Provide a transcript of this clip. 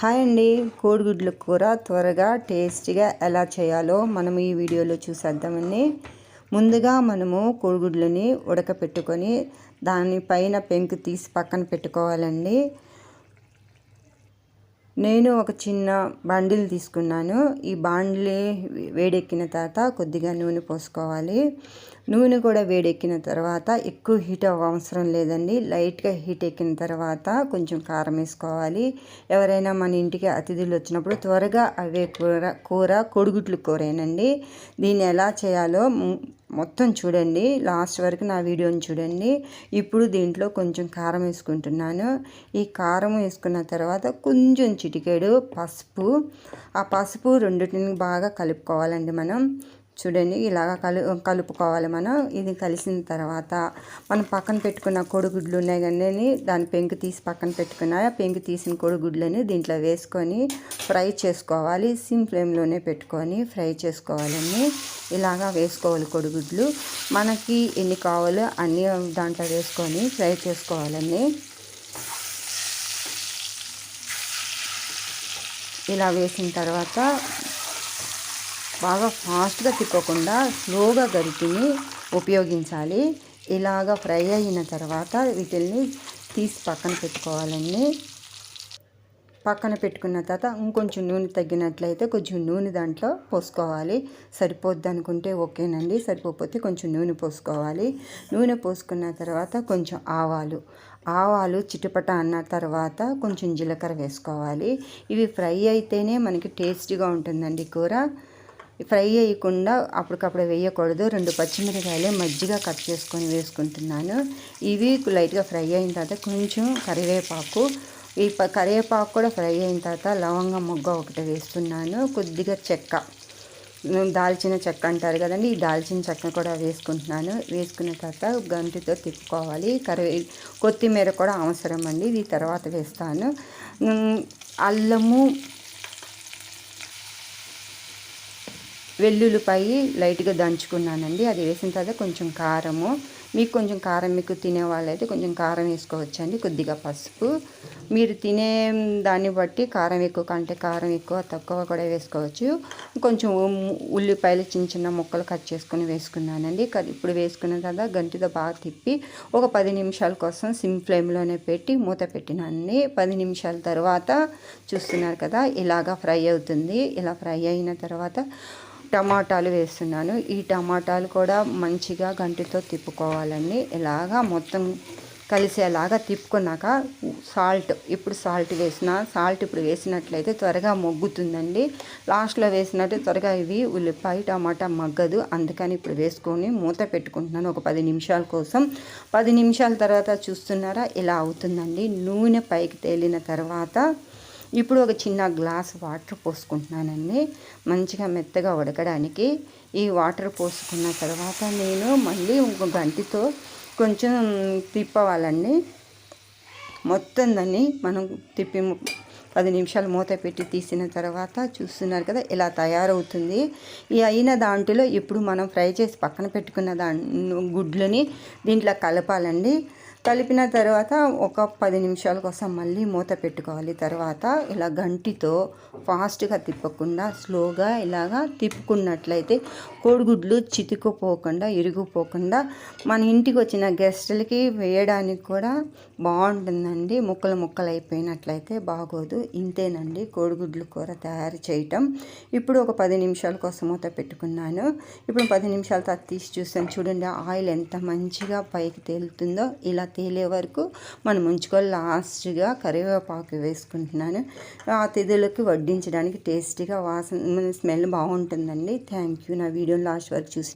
Hi అండి, కోడిగుడ్ల కూర త్వరగా టేస్టీగా ఎలా చేయాలో మనం ఈ వీడియోలో చూసేద్దామండి. ముందుగా మనము కోడిగుడ్లని ఉడకపెట్టుకొని దానిపైన పెంకు తీసి పక్కన పెట్టుకోవాలండి. నేను ఒక చిన్న బండిల్ తీసుకున్నాను. ఈ బాండిల్ వేడెక్కిన తర్వాత కొద్దిగా నూనె పోసుకోవాలి. నూనె కూడా వేడెక్కిన తర్వాత ఎక్కువ హీట్ అవసరం లేదండి. లైట్గా హీట్ ఎక్కిన తర్వాత కొంచెం కారం వేసుకోవాలి. ఎవరైనా మన ఇంటికి అతిథులు వచ్చినప్పుడు త్వరగా అవే కూర కోడిగుడ్ల కూరేనండి. దీన్ని ఎలా చేయాలో మొత్తం చూడండి, లాస్ట్ వరకు నా వీడియోని చూడండి. ఇప్పుడు దీంట్లో కొంచెం కారం వేసుకుంటున్నాను. ఈ కారం వేసుకున్న తర్వాత కొంచెం చిటికెడు పసుపు, ఆ పసుపు రెండింటిని బాగా కలుపుకోవాలండి. మనం చూడండి ఇలాగ కలుపుకోవాలి. మనం ఇది కలిసిన తర్వాత మనం పక్కన పెట్టుకున్న కోడిగుడ్లు ఉన్నాయి కానీ దాని పెంకు తీసి పక్కన పెట్టుకున్న పెంకు తీసిన కోడిగుడ్లని దీంట్లో వేసుకొని ఫ్రై చేసుకోవాలి. సిమ్ ఫ్లేమ్లోనే పెట్టుకొని ఫ్రై చేసుకోవాలండి. ఇలాగా వేసుకోవాలి. కోడిగుడ్లు మనకి ఎన్ని కావాలో అన్నీ దాంట్లో వేసుకొని ఫ్రై చేసుకోవాలండి. ఇలా వేసిన తర్వాత బాగా ఫాస్ట్గా తిప్పకుండా స్లోగా గరిటిని ఉపయోగించాలి. ఇలాగ ఫ్రై అయిన తర్వాత వీటిని తీసి పక్కన పెట్టుకోవాలండి. పక్కన పెట్టుకున్న తర్వాత ఇంకొంచెం నూనె తగ్గినట్లయితే కొంచెం నూనె దాంట్లో పోసుకోవాలి. సరిపోద్ది అనుకుంటే ఓకేనండి, సరిపోతే కొంచెం నూనె పోసుకోవాలి. నూనె పోసుకున్న తర్వాత కొంచెం ఆవాలు చిటపట అన్న తర్వాత కొంచెం జీలకర్ర వేసుకోవాలి. ఇవి ఫ్రై అయితేనే మనకి టేస్టీగా ఉంటుందండి కూర. ఫ్రై అయ్యకుండా అప్పటికప్పుడు వేయకూడదు. 2 పచ్చిమిరకాయలు మజ్జిగా కట్ చేసుకొని వేసుకుంటున్నాను. ఇవి లైట్గా ఫ్రై అయిన తర్వాత కొంచెం కరివేపాకు, ఈ కరివేపాకు కూడా ఫ్రై అయిన తర్వాత లవంగ మొగ్గ ఒకటి వేస్తున్నాను. కొద్దిగా చెక్క, దాల్చిన చెక్క అంటారు కదండి, ఈ దాల్చిన చెక్క కూడా వేసుకుంటున్నాను. వేసుకున్న తర్వాత గంటితో తిప్పుకోవాలి. కొత్తిమీర కూడా అవసరం అండి, ఇది తర్వాత వేస్తాను. అల్లము, వెల్లుల్లిపాయి లైట్గా దంచుకున్నానండి, అది వేసిన తర్వాత కొంచెం కారము, మీకు కొంచెం కారం మీకు తినే వాళ్ళైతే కొంచెం కారం వేసుకోవచ్చండి. కొద్దిగా పసుపు, మీరు తినే దాన్ని బట్టి కారం ఎక్కువ కంటే కారం ఎక్కువ తక్కువ కూడా వేసుకోవచ్చు. కొంచెం ఉల్లిపాయలు చిన్న చిన్న ముక్కలు కట్ చేసుకొని వేసుకున్నానండి. ఇప్పుడు వేసుకున్న తర్వాత గంటితో బాగా తిప్పి ఒక 10 నిమిషాల కోసం సిమ్ ఫ్లేమ్లోనే పెట్టి మూత పెట్టినానండి. 10 నిమిషాల తర్వాత చూస్తున్నారు కదా ఇలాగా ఫ్రై అవుతుంది. ఇలా ఫ్రై అయిన తర్వాత టమాటాలు వేస్తున్నాను. ఈ టమాటాలు కూడా మంచిగా గంటితో తిప్పుకోవాలండి. ఇలాగా మొత్తం కలిసేలాగా తిప్పుకున్నాక ఇప్పుడు సాల్ట్ వేసినట్లయితే త్వరగా మొగ్గుతుందండి. లాస్ట్లో వేసినట్టు త్వరగా ఇవి ఉల్లిపాయ టమాటా మగ్గదు, అందుకని ఇప్పుడు వేసుకొని మూత పెట్టుకుంటున్నాను ఒక 10 నిమిషాల కోసం. 10 నిమిషాల తర్వాత చూస్తున్నారా ఇలా అవుతుందండి. నూనె పైకి తేలిన తర్వాత ఇప్పుడు ఒక చిన్న గ్లాస్ వాటర్ పోసుకుంటున్నానండి, మంచిగా మెత్తగా ఉడకడానికి. ఈ వాటర్ పోసుకున్న తర్వాత నేను మళ్ళీ ఇంకో గంటితో కొంచెం తిప్పవాలండి. మొత్తం దాన్ని మనం తిప్పి 10 నిమిషాలు మూత పెట్టి తీసిన తర్వాత చూస్తున్నారు కదా ఇలా తయారవుతుంది. ఈ అయిన దాంట్లో ఇప్పుడు మనం ఫ్రై చేసి పక్కన పెట్టుకున్న గుడ్లని దీంట్లో కలపాలండి. కలిపిన తర్వాత ఒక 10 నిమిషాల కోసం మళ్ళీ మూత పెట్టుకోవాలి. తర్వాత ఇలా గంటితో ఫాస్ట్గా తిప్పకుండా స్లోగా ఇలాగా తిప్పుకున్నట్లయితే కోడిగుడ్లు చితుకుపోకుండా ఇరిగిపోకుండా మన ఇంటికి వచ్చిన గెస్టులకి వేయడానికి కూడా బాగుంటుందండి. ముక్కలు అయిపోయినట్లయితే బాగోదు. ఇంతేనండి కోడిగుడ్లు కూర తయారు చేయటం. ఇప్పుడు ఒక 10 నిమిషాల కోసం మూత పెట్టుకున్నాను. ఇప్పుడు 10 నిమిషాల తర్వాత తీసి చూస్తాను. చూడండి ఆయిల్ ఎంత మంచిగా పైకి తేలుతుందో. ఇలా తేలే వరకు మనం ఉంచుకొని లాస్ట్గా కరివేపాకు వేసుకుంటున్నాను. అతిథులకు వడ్డించడానికి టేస్టీగా వాసన స్మెల్ బాగుంటుందండి. థ్యాంక్ యూ, నా వీడియోని లాస్ట్ వరకు చూసి